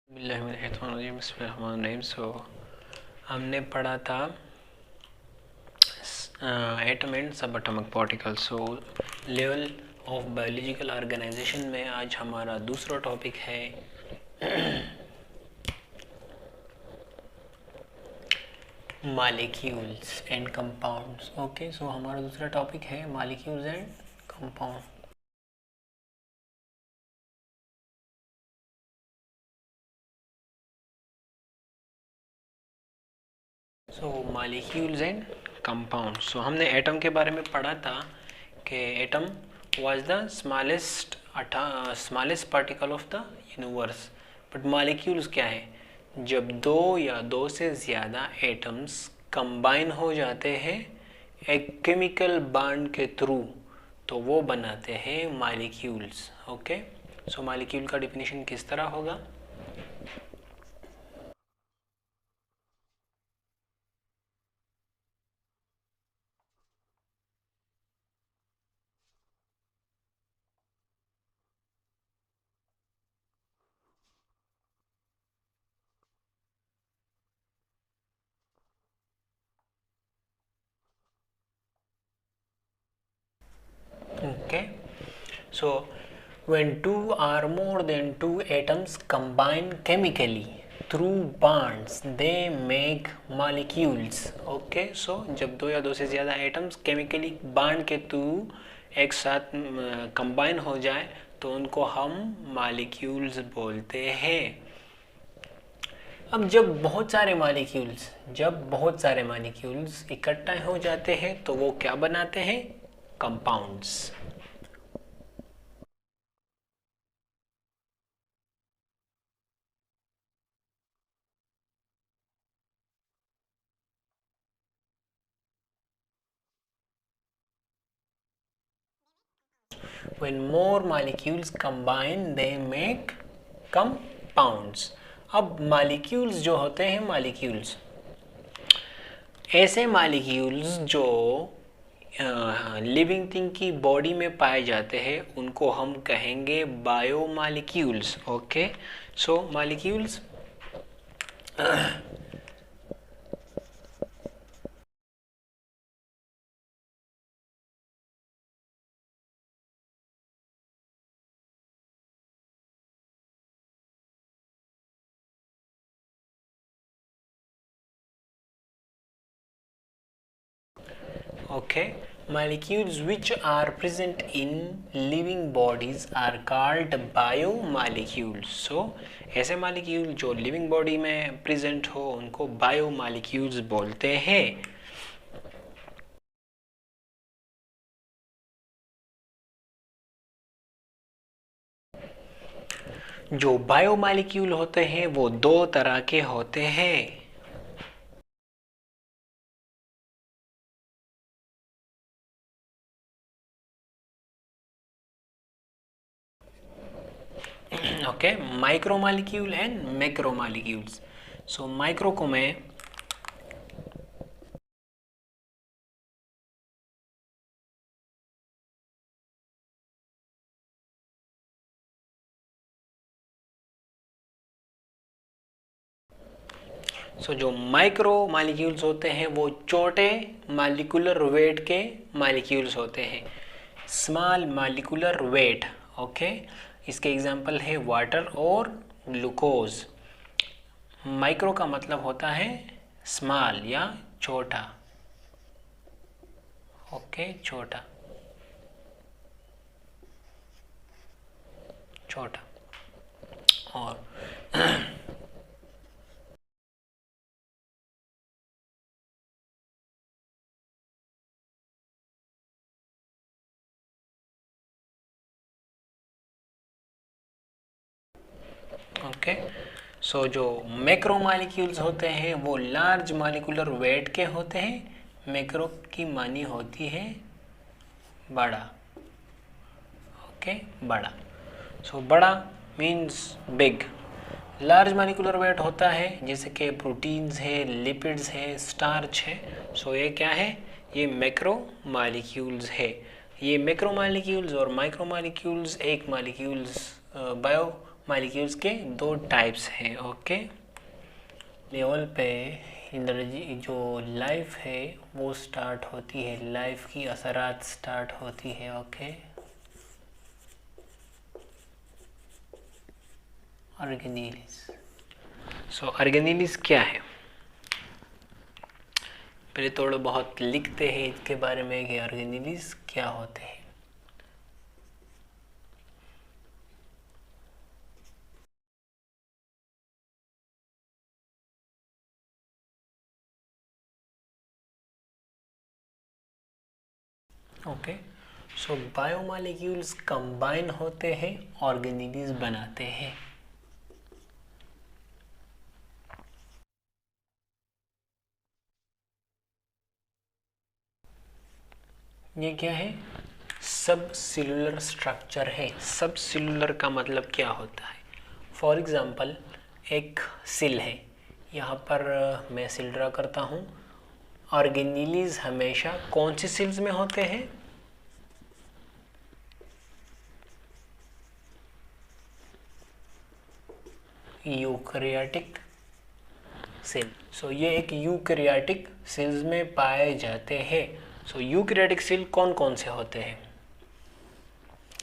बिस्मिल्लाहिर्रहमानिर्रहीम। हमने पढ़ा था atom and subatomic particles. Level of biological organization में आज हमारा दूसरा टॉपिक है molecules and compounds. Okay, so हमारा दूसरा टॉपिक है molecules and compound. So molecules and compound. So हमने एटम के बारे में पढ़ा था कि atom was the smallest particle of the universe. But molecules क्या है? जब दो या दो से ज़्यादा एटम्स कंबाइन हो जाते हैं एक केमिकल बॉन्ड के थ्रू, तो वो बनाते हैं मॉलिक्यूल्स। ओके, सो मॉलिक्यूल का डिफिनीशन किस तरह होगा? Okay, so when two or more than two atoms combine chemically through bonds they make molecules. Okay, so जब दो या दो से ज़्यादा एटम्स केमिकली बॉन्ड के थ्रू एक साथ कंबाइन हो जाए तो उनको हम मॉलिक्यूल्स बोलते हैं। अब जब बहुत सारे मॉलिक्यूल्स इकट्ठा हो जाते हैं तो वो क्या बनाते हैं? Compounds. When more molecules combine they make compounds. अब मॉलिक्यूल्स जो होते हैं, ऐसे मॉलिक्यूल्स जो लिविंग थिंग की बॉडी में पाए जाते हैं उनको हम कहेंगे biomolecules. Okay, so molecules okay, molecules which are present in living bodies are called biomolecules. So ऐसे मॉलिक्यूल जो लिविंग बॉडी में प्रेजेंट हो उनको बायोमॉलिक्यूल्स बोलते हैं। जो बायोमॉलिक्यूल होते हैं वो दो तरह के होते हैं। Okay, micromolecule and macromolecules. So micro को मैं जो माइक्रो मॉलिक्यूल्स होते हैं वो छोटे मॉलिक्यूलर वेट के मॉलिक्यूल्स होते हैं, स्मॉल मॉलिक्यूलर वेट। ओके, इसके एग्जांपल है वाटर और ग्लूकोज। माइक्रो का मतलब होता है स्मॉल या छोटा। ओके, छोटा और ओके, सो जो मैक्रो मॉलिक्यूल्स होते हैं वो लार्ज मॉलिक्यूलर वेट के होते हैं। मैक्रो की मानी होती है बड़ा। ओके, बड़ा। सो बड़ा means big. Large molecular weight होता है जैसे कि प्रोटीन्स है, लिपिड्स है, स्टार्च है। सो ये क्या है? ये मैक्रो मॉलिक्यूल्स है। ये मैक्रो मॉलिक्यूल्स और माइक्रो मॉलिक्यूल्स एक मॉलिक्यूल्स बायो मालिक्यूल्स के दो टाइप्स हैं। ओके, लेवल पे एनर्जी जो लाइफ है वो स्टार्ट होती है, लाइफ की असरात स्टार्ट होती है। Okay, organelles. सो ऑर्गेनेलिस क्या है, पहले थोड़ा बहुत लिखते हैं इसके बारे में कि ऑर्गेनेलिस क्या होते हैं। ओके, सो बायोमॉलिक्यूल्स कंबाइन होते हैं, ऑर्गेनेलिस बनाते हैं। ये क्या है, सब सेलुलर स्ट्रक्चर है। सब सेलुलर का मतलब क्या होता है, फॉर एग्जांपल एक सेल है, यहाँ पर मैं सेल ड्रा करता हूँ। ऑर्गेनेलिस हमेशा कौन सी सेल्स में होते हैं, यूकैरियोटिक सेल। सो ये एक यूकैरियोटिक सेल्स में पाए जाते हैं। सो यूकैरियोटिक सेल कौन कौन से होते हैं,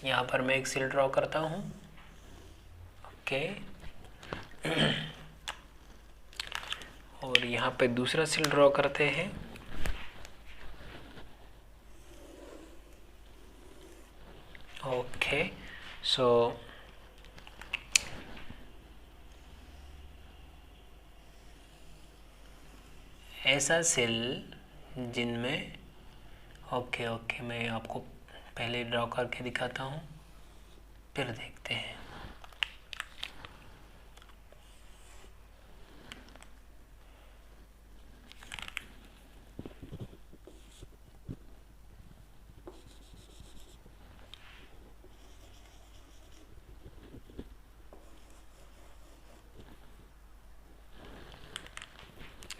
यहाँ पर मैं एक सेल ड्रॉ करता हूँ। ओके, और यहाँ पे दूसरा सेल ड्रॉ करते हैं। ओके, सो ऐसा सेल जिनमें ओके मैं आपको पहले ड्रॉ करके दिखाता हूँ, फिर देखते हैं।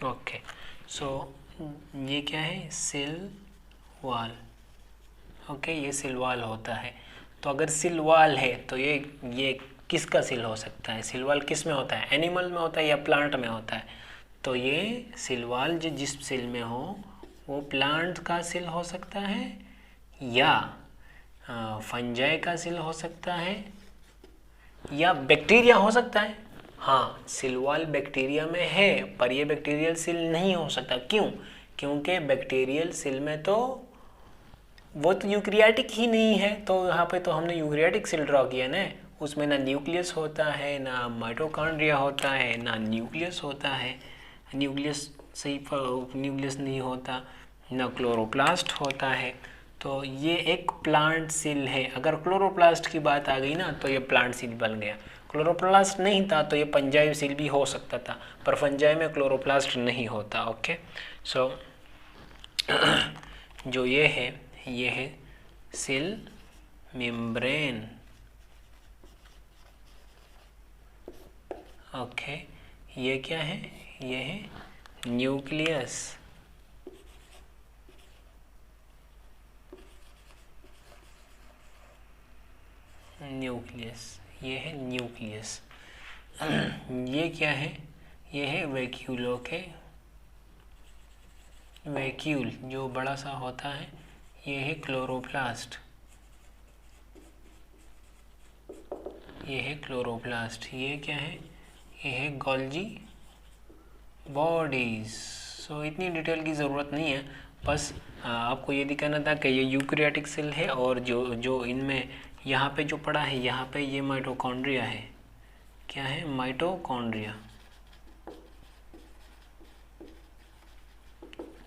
ओके, सो ये क्या है, सेल वॉल। ओके, ये सेल वॉल होता है। तो अगर सेल वॉल है तो ये किसका सेल हो सकता है, सेल वॉल किस में होता है, एनिमल में होता है या प्लांट में होता है। तो ये सेल वॉल जो जिस सेल में हो वो प्लांट का सेल हो सकता है या फंजाई का सेल हो सकता है या बैक्टीरिया हो सकता है। हाँ, सेल वॉल बैक्टीरिया में है, पर ये बैक्टीरियल सेल नहीं हो सकता। क्यों, क्योंकि बैक्टीरियल सेल में तो वो तो यूकैरियोटिक ही नहीं है। तो यहाँ पे तो हमने यूकैरियोटिक सेल ड्रॉ किया ना, उसमें ना न्यूक्लियस होता है, ना माइटोकॉन्ड्रिया होता है, ना न्यूक्लियस होता है। न्यूक्लियस सही न्यूक्लियस नहीं होता, ना क्लोरोप्लास्ट होता है। तो ये एक प्लांट सेल है। अगर क्लोरोप्लास्ट की बात आ गई ना तो ये प्लांट सेल बन गया। क्लोरोप्लास्ट नहीं था तो ये फंजाई सेल भी हो सकता था, पर फंजाई में क्लोरोप्लास्ट नहीं होता। ओके, सो जो ये है सेल मेम्ब्रेन। ओके, ये क्या है, ये है न्यूक्लियस। ये है न्यूक्लियस। ये क्या है, ये है वैक्यूल। ओके, वैक्यूल जो बड़ा सा होता है, ये है क्लोरोप्लास्ट। ये है क्लोरोप्लास्ट। ये क्या है, ये है गोल्जी बॉडीज। सो इतनी डिटेल की ज़रूरत नहीं है, बस आपको ये दिखाना था कि ये यूकैरियोटिक सेल है और जो इनमें यहाँ पे जो पड़ा है, यहाँ पे ये माइटोकॉन्ड्रिया है। क्या है, माइटोकॉन्ड्रिया।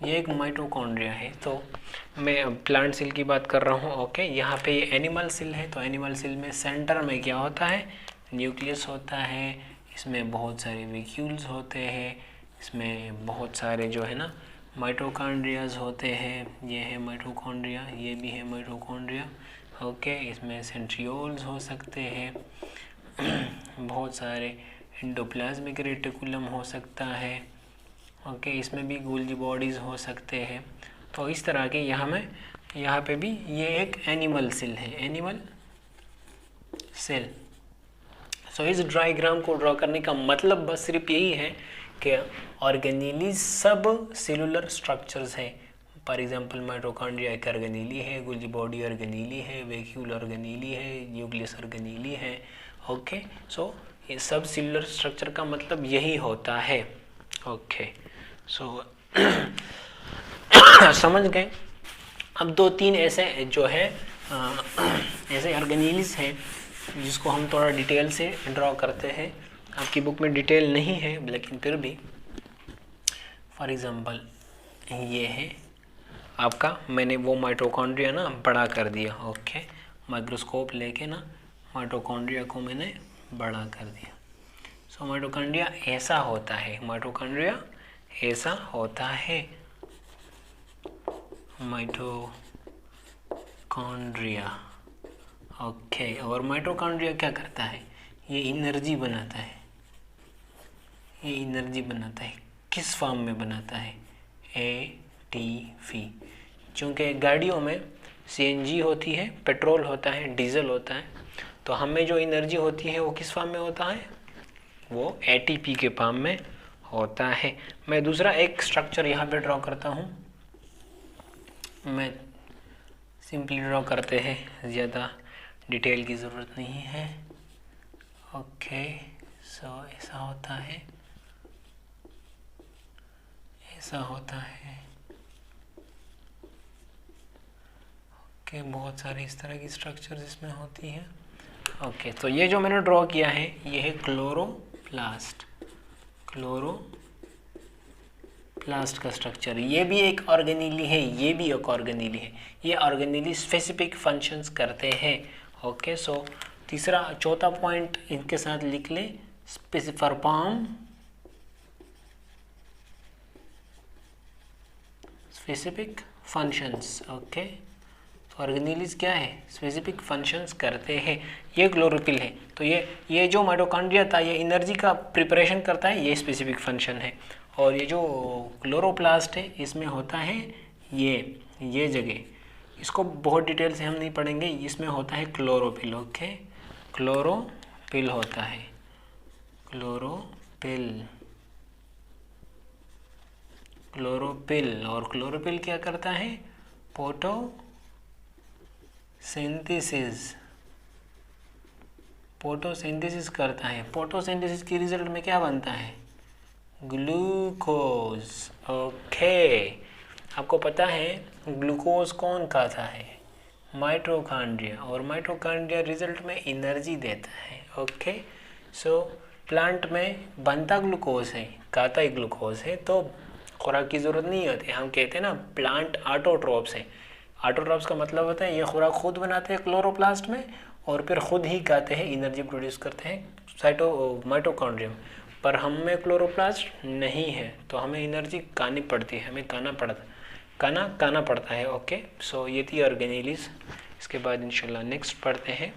ये एक माइटोकॉन्ड्रिया है। तो मैं प्लांट सेल की बात कर रहा हूँ। ओके, यहाँ पे ये एनिमल सेल है। तो एनिमल सेल में सेंटर में क्या होता है, न्यूक्लियस होता है। इसमें बहुत सारे वैक्यूल्स होते हैं, इसमें बहुत सारे जो है ना माइटोकॉन्ड्रियाज होते हैं। ये है माइटोकॉन्ड्रिया, ये भी है माइटोकॉन्ड्रिया। ओके, इसमें सेंट्रियोल्स हो सकते हैं, बहुत सारे एंडोप्लाज्मिक रेटिकुलम हो सकता है। ओके, इसमें भी गोल्जी बॉडीज़ हो सकते हैं। तो इस तरह के यहाँ पे भी ये एक एनिमल सेल है, एनिमल सेल। सो इस डायग्राम को ड्रॉ करने का मतलब बस सिर्फ यही है कि ऑर्गेनीली सब सेलुलर स्ट्रक्चर्स हैं। फॉर एग्जांपल माइटोकॉन्ड्रिया एक ऑर्गेनीली है, गोल्गी बॉडी ऑर्गेनीली है, वैक्यूल ऑर्गेनीली है, न्यूक्लियस ऑर्गेनीली है। ओके, सो ये सब सेलुलर स्ट्रक्चर का मतलब यही होता है। ओके, सो समझ गए। अब 2-3 ऐसे जो है ऐसे ऑर्गेनीलीज हैं जिसको हम थोड़ा डिटेल से ड्रॉ करते हैं। आपकी बुक में डिटेल नहीं है लेकिन फिर भी, फॉर एग्जांपल ये है आपका, मैंने वो माइटोकॉन्ड्रिया ना बड़ा कर दिया। ओके, माइक्रोस्कोप लेके ना माइटोकॉन्ड्रिया को मैंने बड़ा कर दिया। सो माइटोकॉन्ड्रिया ऐसा होता है, माइटोकॉन्ड्रिया ऐसा होता है, माइटोकॉन्ड्रिया। ओके, और माइटोकॉन्ड्रिया क्या करता है? ये एनर्जी बनाता है, ये एनर्जी बनाता है। किस फॉर्म में बनाता है? ATP। चूँकि गाड़ियों में CNG होती है, पेट्रोल होता है, डीजल होता है, तो हमें जो एनर्जी होती है वो किस फॉर्म में होता है? वो ATP के फॉर्म में होता है। मैं दूसरा एक स्ट्रक्चर यहाँ पे ड्रॉ करता हूँ। मैं सिंपली ड्रॉ करते हैं, ज़्यादा डिटेल की ज़रूरत नहीं है। ओके, सो ऐसा होता है, ऐसा होता है। ओके, बहुत सारी इस तरह की स्ट्रक्चर्स इसमें होती हैं। ओके, तो ये जो मैंने ड्रॉ किया है ये है क्लोरोप्लास्ट। क्लोरोप्लास्ट का स्ट्रक्चर, ये भी एक ऑर्गेनीली है, ये भी एक ऑर्गेनीली है। ये ऑर्गेनीली स्पेसिफिक फंक्शंस करते हैं। ओके, सो तीसरा चौथा पॉइंट इनके साथ लिख ले, परफॉर्म स्पेसिफिक फंक्शंस। ओके, ऑर्गेनीलीज क्या है? स्पेसिफिक फंक्शंस करते हैं। ये क्लोरोफिल है, तो ये जो माइटोकॉन्ड्रिया था ये एनर्जी का प्रिपरेशन करता है, ये स्पेसिफिक फंक्शन है। और ये जो क्लोरोप्लास्ट है इसमें होता है ये जगह, इसको बहुत डिटेल से हम नहीं पढ़ेंगे, इसमें होता है क्लोरोफिल। ओके, क्लोरोफिल होता है, क्लोरोफिल। और क्लोरोफिल क्या करता है? फोटोसिंथेसिस करता है। फोटोसिंथेसिस के रिजल्ट में क्या बनता है? ग्लूकोज। ओके, आपको पता है ग्लूकोज कौन खाता है? माइटोकॉन्ड्रिया। और माइटोकॉन्ड्रिया रिजल्ट में एनर्जी देता है। ओके, सो प्लांट में बनता ग्लूकोज है, खाता ही ग्लूकोज है, तो खुराक की ज़रूरत नहीं होती। हम कहते हैं ना प्लांट ऑटोट्रॉप्स है। ऑटोट्रॉप्स का मतलब होता है ये खुराक खुद बनाते हैं क्लोरोप्लास्ट में और फिर खुद ही खाते हैं, एनर्जी प्रोड्यूस करते हैं माइटोकॉन्ड्रियम। पर हम में क्लोरोप्लास्ट नहीं है तो हमें एनर्जी खानी पड़ती है, हमें खाना पड़ता है। ओके, सो ये थी ऑर्गेनीलीज। इसके बाद इंशाल्लाह नेक्स्ट पढ़ते हैं।